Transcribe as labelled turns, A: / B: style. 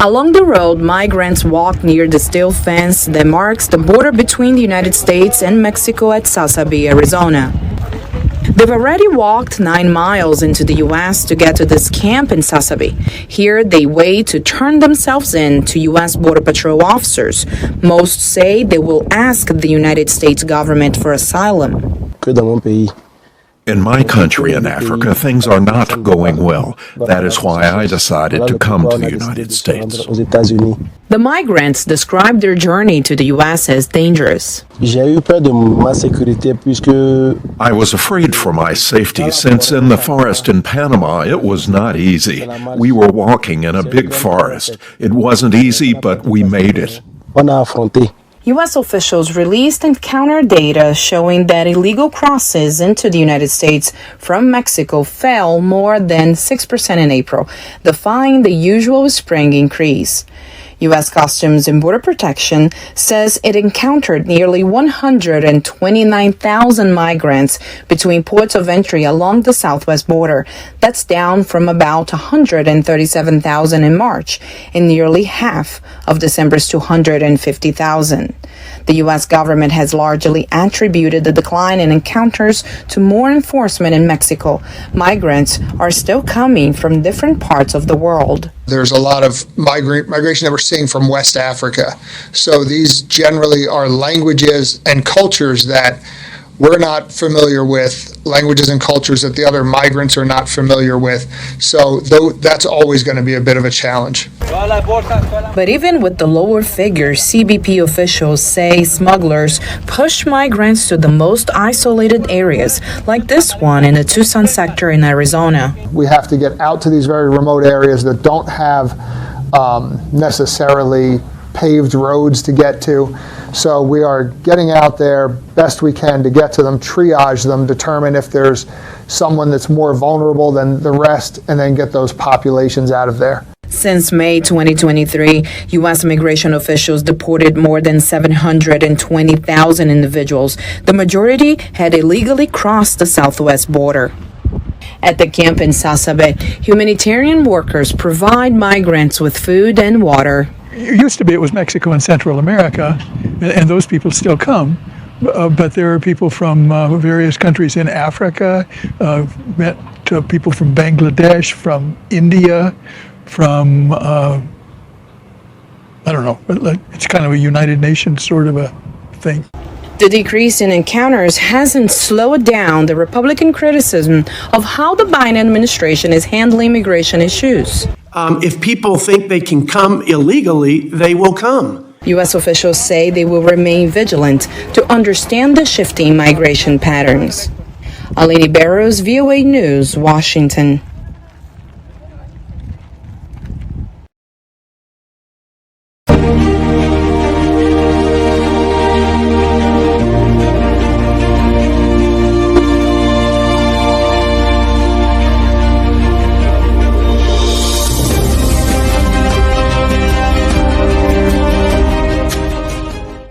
A: Along the road, migrants walk near the steel fence that marks the border between the United States and Mexico at Sasabe, Arizona. They've already walked 9 miles into the U.S. to get to this camp in Sasabe. Here, they wait to turn themselves in to U.S. Border Patrol officers. Most say they will ask the United States government for asylum.
B: In my country in Africa, things are not going well. That is why I decided to come to the United States.
A: The migrants describe their journey to the U.S. as dangerous.
B: I was afraid for my safety since in the forest in Panama it was not easy. We were walking in a big forest. It wasn't easy, but we made it.
A: U.S. officials released encounter data showing that illegal crosses into the United States from Mexico fell more than 6% in April, defying the usual spring increase. U.S. Customs and Border Protection says it encountered nearly 129,000 migrants between ports of entry along the southwest border. That's down from about 137,000 in March and nearly half of December's 250,000. The U.S. government has largely attributed the decline in encounters to more enforcement in Mexico. Migrants are still coming from different parts of the world.
C: There's a lot of migration that we're seeing from West Africa. So these generally are languages and cultures that we're not familiar with, languages and cultures that the other migrants are not familiar with. So that's always going to be a bit of a challenge.
A: But even with the lower figures, CBP officials say smugglers push migrants to the most isolated areas, like this one in the Tucson sector in Arizona.
C: We have to get out to these very remote areas that don't have necessarily paved roads to get to. So we are getting out there best we can to get to them, triage them, determine if there's someone that's more vulnerable than the rest, and then get those populations out of there.
A: Since May 2023, U.S. immigration officials deported more than 720,000 individuals. The majority had illegally crossed the southwest border. At the camp in Sasabe, humanitarian workers provide migrants with food and water.
D: It used to be it was Mexico and Central America, and those people still come. But there are people from various countries in Africa, met people from Bangladesh, from India, from, I don't know, it's kind of a United Nations sort of a thing.
A: The decrease in encounters hasn't slowed down the Republican criticism of how the Biden administration is handling immigration issues.
E: If people think they can come illegally, they will come.
A: U.S. officials say they will remain vigilant to understand the shifting migration patterns. Aline Barros, VOA News, Washington.